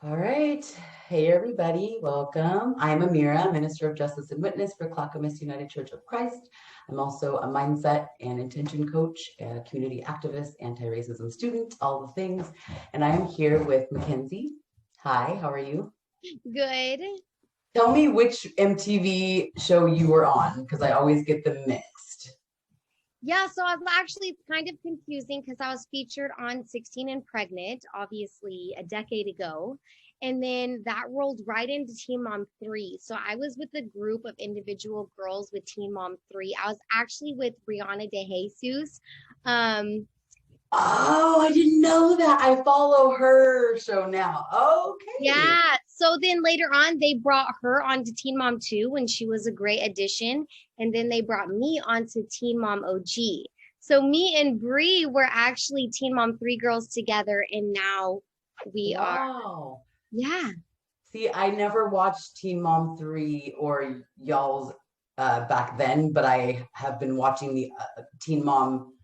All right. Hey, everybody. Welcome. I'm Amira, Minister of Justice and Witness for Clackamas United Church of Christ. I'm also a mindset and intention coach, a community activist, anti-racism student, all the things. And I am here with Mackenzie. Hi, how are you? Good. Tell me which MTV show you were on, because I always get them mixed. Yeah, so I was actually it's kind of confusing because I was featured on 16 and Pregnant, obviously a decade ago. And then that rolled right into Teen Mom 3. So I was with a group of individual girls with Teen Mom 3. I was actually with Brianna De Jesus. Um, Oh, I didn't know that. I follow her show now. Okay. yeah. So then later on, they brought her onto Teen Mom 2 when she was a great addition. And then they brought me onto Teen Mom OG. So me and Bree were actually Teen Mom 3 girls together. And now we are, Wow. yeah. See, I never watched Teen Mom 3 or y'all's back then, but I have been watching the Teen Mom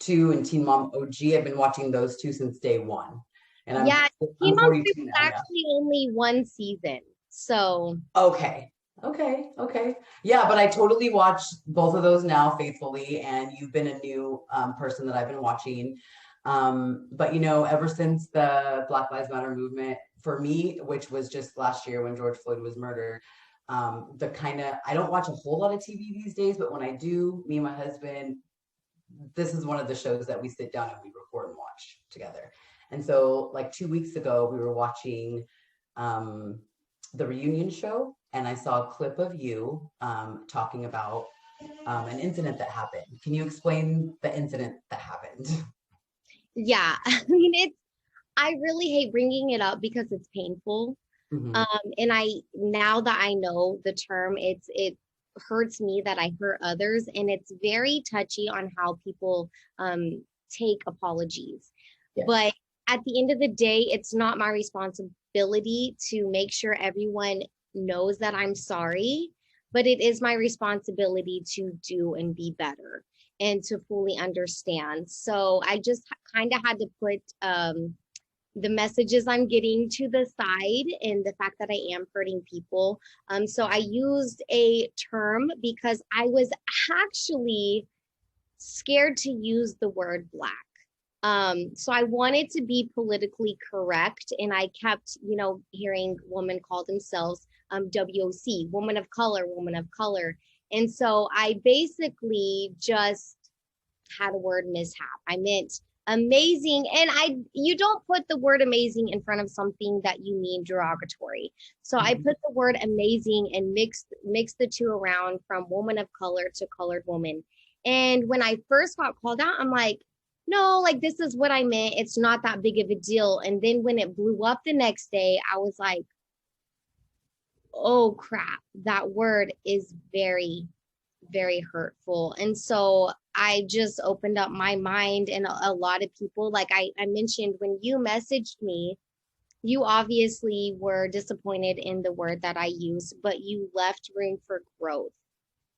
2 and Teen Mom OG. I've been watching those two since day one. And I'm Yeah. Teen I'm Mom 3 42 was now, yeah. actually only one season. So Okay. Okay. Yeah, but I totally watch both of those now faithfully, and you've been a new person that I've been watching. But ever since the Black Lives Matter movement, for me, which was just last year when George Floyd was murdered, the kind of I don't watch a whole lot of TV these days, but when I do, me and my husband, this is one of the shows that we sit down and we record and watch together. And so, like 2 weeks ago, we were watching um, the reunion show, and I saw a clip of you talking about an incident that happened. Can you explain the incident that happened? yeah, I mean, I really hate bringing it up because it's painful. Mm-hmm. Um, and now that I know the term, it hurts me that I hurt others, and it's very touchy on how people take apologies. Yes. But at the end of the day, it's not my responsibility to make sure everyone knows that I'm sorry, but it is my responsibility to do and be better and to fully understand. So I just kind of had to put the messages I'm getting to the side and the fact that I am hurting people. So I used a term because I was actually scared to use the word Black. So I wanted to be politically correct, and I kept, hearing women call themselves WOC, woman of color, woman of color. And so I basically just had a word mishap. I meant amazing, and you don't put the word amazing in front of something that you mean derogatory. So I Mm-hmm. put the word amazing and mixed the two around from woman of color to colored woman. And when I first got called out, I'm like, no, like this is what I meant. It's not that big of a deal. And then when it blew up the next day, I was like, oh crap, that word is very, very hurtful. And so I just opened up my mind, and a lot of people, like I mentioned, when you messaged me, you obviously were disappointed in the word that I used, but you left room for growth,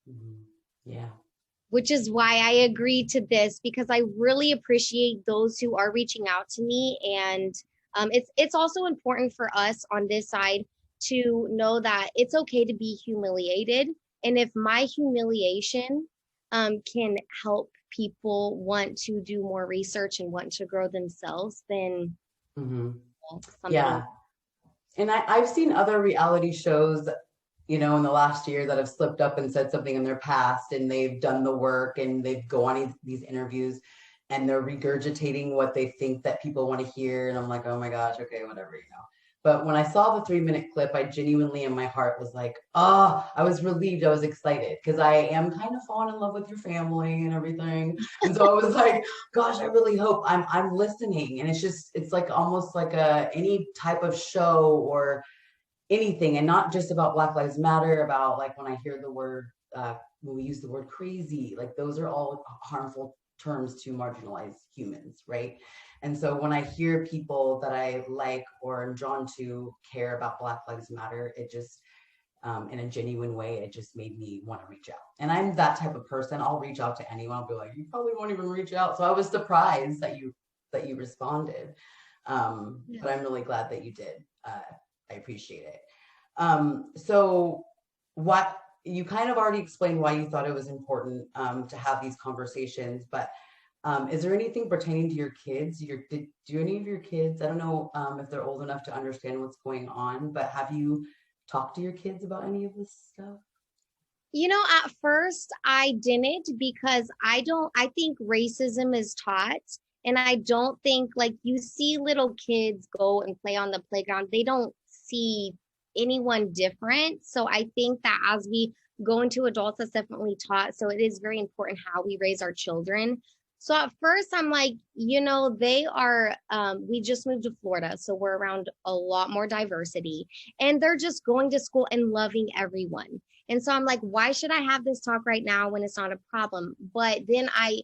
Mm-hmm. Yeah. which is why I agreed to this because I really appreciate those who are reaching out to me. And it's also important for us on this side to know that it's okay to be humiliated. And if my humiliation can help people want to do more research and want to grow themselves, then Mm-hmm. something. Yeah. And I've seen other reality shows, in the last year that have slipped up and said something in their past, and they've done the work and they go on these interviews and they're regurgitating what they think that people want to hear. And I'm like, oh my gosh, okay, whatever. But when I saw the 3-minute clip, I genuinely in my heart was like, oh, I was relieved. I was excited because I am kind of falling in love with your family and everything. And so I was like, gosh, I really hope I'm listening. And it's like almost like any type of show or anything, and not just about Black Lives Matter, about like when I hear the word, when we use the word crazy, like those are all harmful terms to marginalized humans, right? And so when I hear people that I like or am drawn to care about Black Lives Matter, it just, in a genuine way, it just made me want to reach out. And I'm that type of person. I'll reach out to anyone. I'll be like, you probably won't even reach out. So I was surprised that you responded. Yeah. But I'm really glad that you did. I appreciate it. So what you kind of already explained why you thought it was important to have these conversations, but is there anything pertaining to your kids? Do any of your kids, I don't know if they're old enough to understand what's going on, but have you talked to your kids about any of this stuff? At first I didn't because I think racism is taught. And I don't think like you see little kids go and play on the playground, they don't see anyone different. So I think that as we go into adults, that's definitely taught. So it is very important how we raise our children. So at first I'm like, they are, we just moved to Florida. So we're around a lot more diversity and they're just going to school and loving everyone. And so I'm like, why should I have this talk right now when it's not a problem? But then I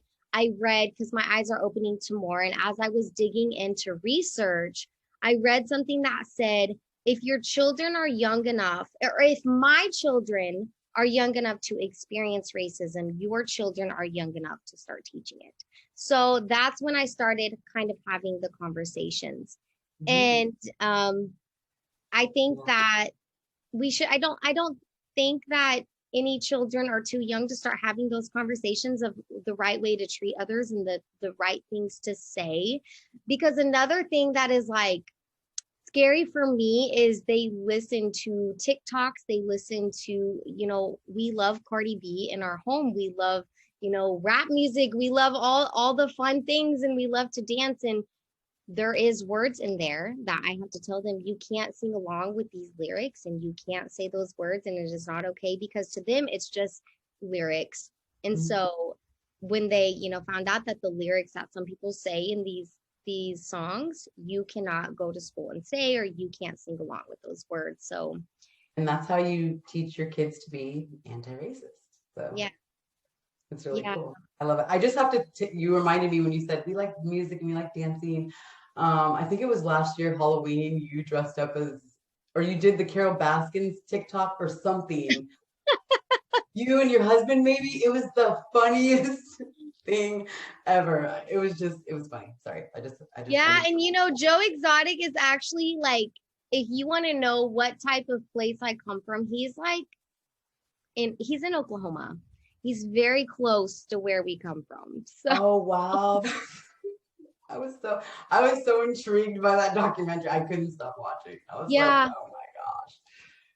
read because my eyes are opening to more. And as I was digging into research, I read something that said, if your children are young enough, or if my children are young enough to experience racism, your children are young enough to start teaching it. So that's when I started kind of having the conversations. Mhm. And I think that I don't think that any children are too young to start having those conversations of the right way to treat others and the right things to say. Because another thing that is like scary for me is they listen to TikToks, they listen to, we love Cardi B in our home. We love, rap music. We love all the fun things and we love to dance. And there is words in there that I have to tell them, you can't sing along with these lyrics and you can't say those words and it is not okay because to them it's just lyrics. And Mhm. so when they, found out that the lyrics that some people say in these songs, you cannot go to school and say, or you can't sing along with those words. So And that's how you teach your kids to be anti-racist. So yeah, it's really yeah. cool. I love it. I just have to, you reminded me when you said we like music and we like dancing. I think it was last year, Halloween, you dressed up as, or you did the Carol Baskins TikTok or something. You and your husband, maybe. It was the funniest thing ever. It was funny. Sorry. I just Yeah, wanted and Joe Exotic is actually like, if you want to know what type of place I come from, he's in Oklahoma. He's very close to where we come from. So oh, wow. I was so, I was so intrigued by that documentary. I couldn't stop watching. I was like, yeah, oh my gosh.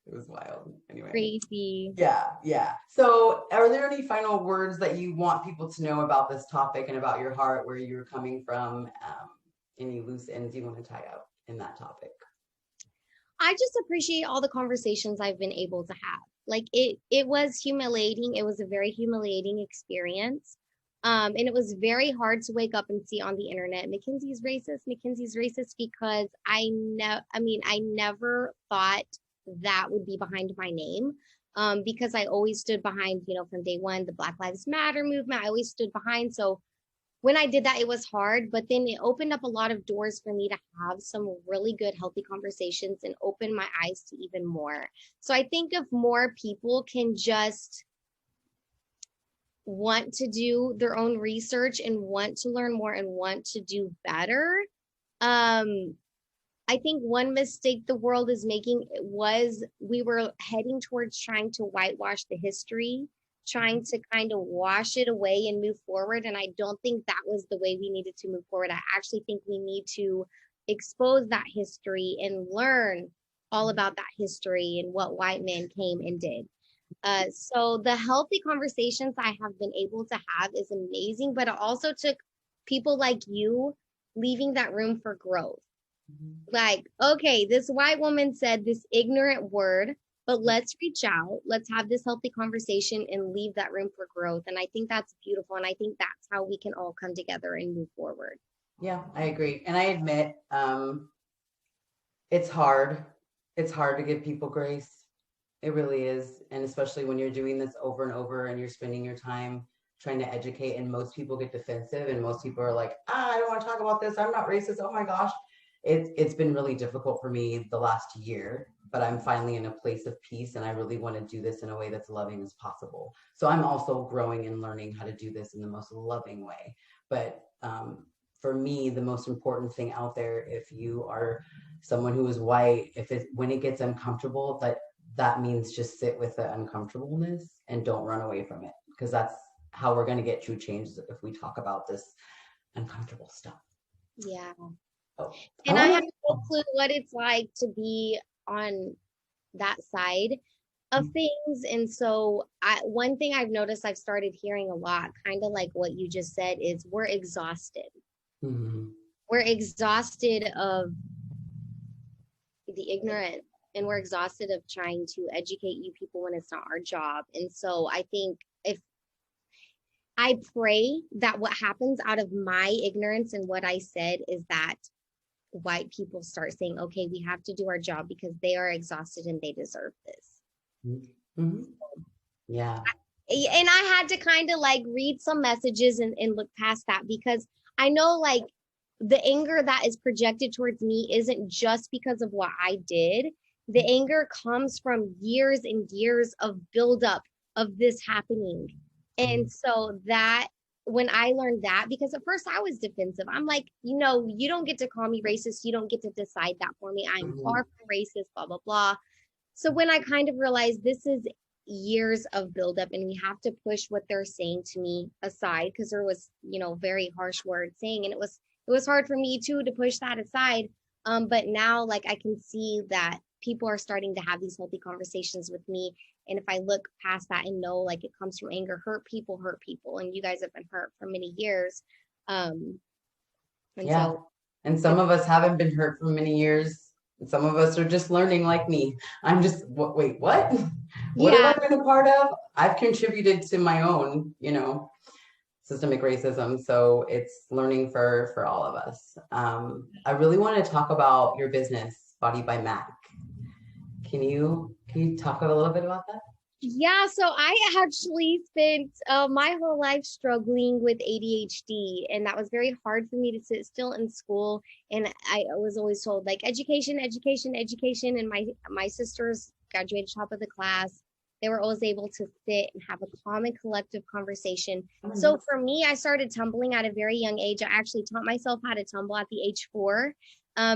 It was wild. Anyway. crazy. Yeah, yeah. So, are there any final words that you want people to know about this topic and about your heart, where you're coming from? Any loose ends you want to tie up in that topic? I just appreciate all the conversations I've been able to have. Like it was humiliating. It was a very humiliating experience. And it was very hard to wake up and see on the internet, Mackenzie's racist, Mackenzie's racist, because I never thought that would be behind my name. Because I always stood behind, from day one, the Black Lives Matter movement. I always stood behind. So when I did that, it was hard, but then it opened up a lot of doors for me to have some really good, healthy conversations and open my eyes to even more. So I think if more people can just want to do their own research and want to learn more and want to do better, um, I think one mistake the world is making was we were heading towards trying to whitewash the history, trying to kind of wash it away and move forward. And I don't think that was the way we needed to move forward. I actually think we need to expose that history and learn all about that history and what white men came and did. So the healthy conversations I have been able to have is amazing, but it also took people like you leaving that room for growth. Mhm. Like, okay, this white woman said this ignorant word, but let's reach out, let's have this healthy conversation and leave that room for growth. And I think that's beautiful. And I think that's how we can all come together and move forward. Yeah, I agree. And I admit, it's hard. It's hard to give people grace. It really is. And especially when you're doing this over and over and you're spending your time trying to educate, and most people get defensive and most people are like, I don't want to talk about this. I'm not racist. Oh my gosh. It's been really difficult for me the last year, but I'm finally in a place of peace and I really want to do this in a way that's loving as possible. So I'm also growing and learning how to do this in the most loving way. But for me, the most important thing out there, if you are someone who is white, when it gets uncomfortable, that means just sit with the uncomfortableness and don't run away from it, because that's how we're going to get true change, if we talk about this uncomfortable stuff. Yeah. Oh, And I have no clue what it's like to be on that side of things. And so one thing I've noticed I've started hearing a lot, kind of like what you just said, is we're exhausted. Mm-hmm. We're exhausted of the ignorant, and we're exhausted of trying to educate you people when it's not our job. And so I think I pray that what happens out of my ignorance and what I said is that white people start saying, okay, we have to do our job because they are exhausted and they deserve this. Mm-hmm. Yeah. And I had to kind of like read some messages and look past that, because I know like the anger that is projected towards me isn't just because of what I did. The anger comes from years and years of buildup of this happening. And so that when I learned that, because at first I was defensive, I'm like, you don't get to call me racist. You don't get to decide that for me. I'm far from racist, blah, blah, blah. So when I kind of realized this is years of buildup and we have to push what they're saying to me aside, because there was, very harsh words saying, and it was hard for me too to push that aside. But now like I can see that people are starting to have these healthy conversations with me. And if I look past that and know like it comes from anger, hurt people, and you guys have been hurt for many years. And some of us haven't been hurt for many years. Some of us are just learning like me. I'm just, wait, what? What have I been a part of? I've contributed to my own, systemic racism. So it's learning for all of us. I really want to talk about your business, Body by Mac. Can you talk a little bit about that? Yeah, so I actually spent my whole life struggling with ADHD, and that was very hard for me to sit still in school. And I was always told like education, education, education. And my sisters graduated top of the class. They were always able to sit and have a calm and collective conversation. Mm-hmm. So for me, I started tumbling at a very young age. I actually taught myself how to tumble at the age 4.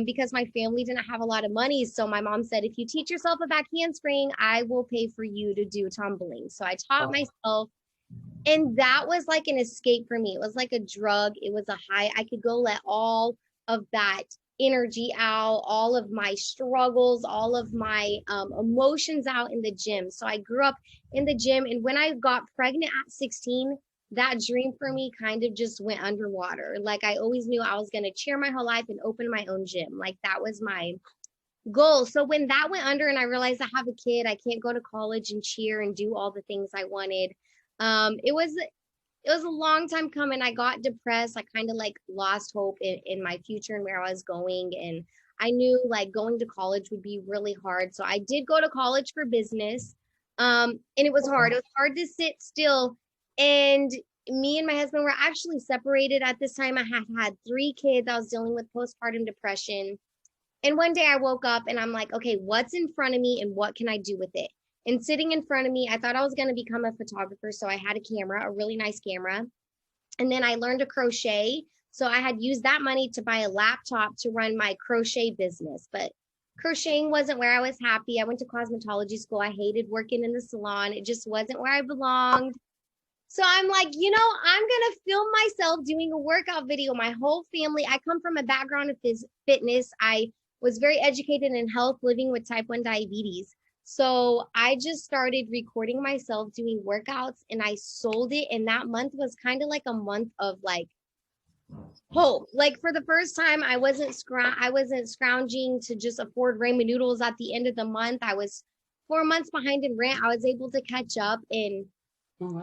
Because my family didn't have a lot of money. So my mom said, if you teach yourself a back handspring, I will pay for you to do tumbling. So I taught myself, and that was like an escape for me. It was like a drug. It was a high. I could go let all of that energy out, all of my struggles, all of my emotions out in the gym. So I grew up in the gym. And when I got pregnant at 16, that dream for me kind of just went underwater. Like I always knew I was going to cheer my whole life and open my own gym. Like that was my goal. So when that went under and I realized I have a kid, I can't go to college and cheer and do all the things I wanted. It was a long time coming. I got depressed. I kind of like lost hope in my future and where I was going. And I knew like going to college would be really hard. So I did go to college for business. And it was hard. It was hard to sit still. And me and my husband were actually separated at this time. I had 3 kids. I was dealing with postpartum depression. And one day I woke up and I'm like, okay, what's in front of me and what can I do with it? And sitting in front of me, I thought I was going to become a photographer. So I had a camera, a really nice camera. And then I learned to crochet. So I had used that money to buy a laptop to run my crochet business. But crocheting wasn't where I was happy. I went to cosmetology school. I hated working in the salon. It just wasn't where I belonged. So I'm like, I'm going to film myself doing a workout video. My whole family, I come from a background of fitness. I was very educated in health, living with type 1 diabetes. So I just started recording myself doing workouts and I sold it. And that month was kind of like a month of like hope. Like for the first time, I wasn't scrounging to just afford ramen noodles at the end of the month. I was 4 months behind in rent. I was able to catch up, and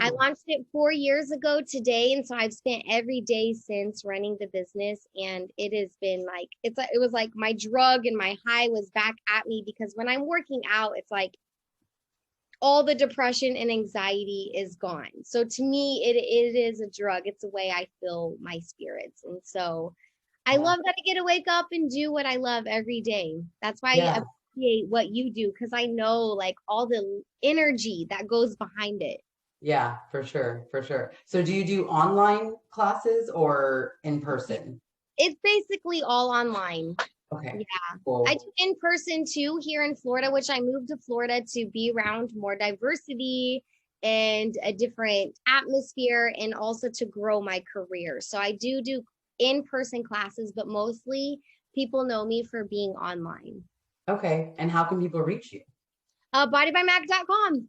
I launched it 4 years ago today. And so I've spent every day since running the business. And it has been like, it was like my drug and my high was back at me, because when I'm working out, it's like all the depression and anxiety is gone. So to me, it is a drug. It's a way I feel my spirits. And so I love that I get to wake up and do what I love every day. That's why I appreciate what you do, because I know like all the energy that goes behind it. Yeah, for sure. So do you do online classes or in person? It's basically all online. Okay. Yeah. I Cool. do in person too here in Florida, which I moved to Florida to be around more diversity and a different atmosphere and also to grow my career. So I do in-person classes, but mostly people know me for being online. Okay. And how can people reach you? Bodybymac.com.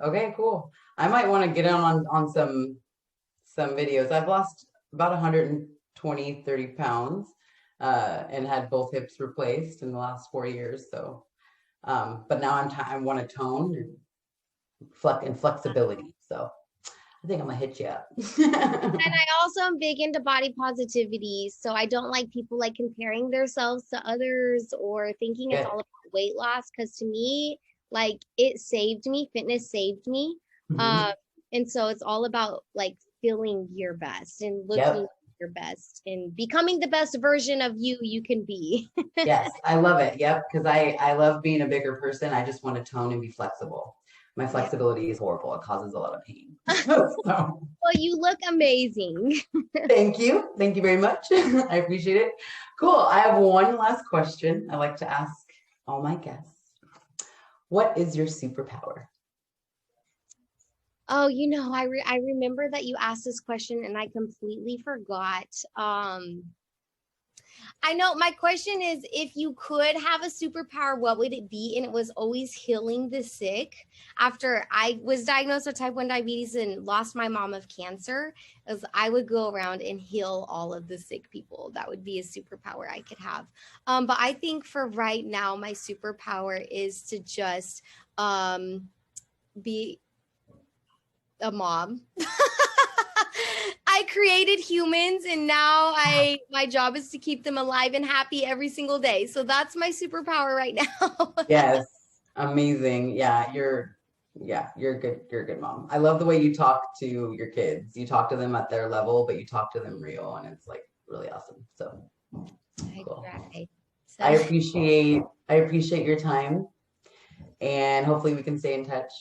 Okay, cool. I might want to get on some videos. I've lost about 120, 30 pounds, and had both hips replaced in the last 4 years. So, but now I want to tone and flexibility. So I think I'm gonna hit you up. And I also am big into body positivity. So I don't like people like comparing themselves to others or thinking it's Good. all about weight loss. Cause to me, like it saved me, fitness saved me. Mhm. Um, and so it's all about like feeling your best and looking Yep. your best and becoming the best version of you can be. Yes, I love it. Yep, because I love being a bigger person. I just want to tone and be flexible. My Yeah. flexibility is horrible. It causes a lot of pain. So Well, you look amazing. thank you. Thank you very much. I appreciate it. Cool. I have one last question I like to ask all my guests. What is your superpower? Oh, I remember that you asked this question and I completely forgot. I know my question is if you could have a superpower, what would it be? And it was always healing the sick. After I was diagnosed with type 1 diabetes and lost my mom of cancer, as I would go around and heal all of the sick people. That would be a superpower I could have. But I think for right now, my superpower is to just be a mom. I created humans and now I my job is to keep them alive and happy every single day. So that's my superpower right now. Yes, amazing. You're good. You're a good mom. I love the way you talk to your kids. You talk to them at their level, but you talk to them real, and it's like really awesome. So I cool. try. I So appreciate I appreciate your time, and hopefully we can stay in touch.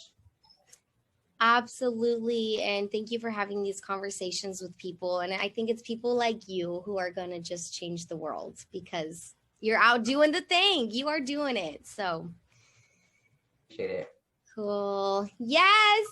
absolutely. And thank you for having these conversations with people. And I think it's people like you who are going to just change the world because you're out doing the thing. You are doing it. So Appreciate it. cool. Yes.